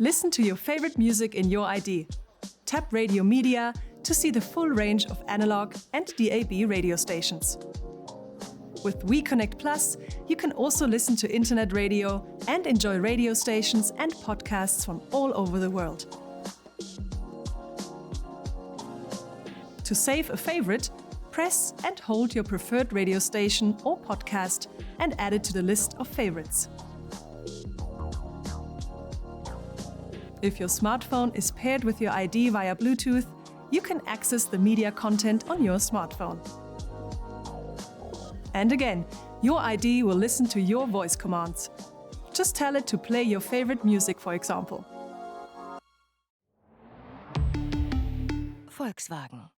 Listen to your favorite music in your ID. Tap Radio Media to see the full range of analog and DAB radio stations. With WeConnect Plus, you can also listen to internet radio and enjoy radio stations and podcasts from all over the world. To save a favorite, press and hold your preferred radio station or podcast and add it to the list of favorites. If your smartphone is paired with your ID via Bluetooth, you can access the media content on your smartphone. And again, your ID will listen to your voice commands. Just tell it to play your favorite music, for example. Volkswagen.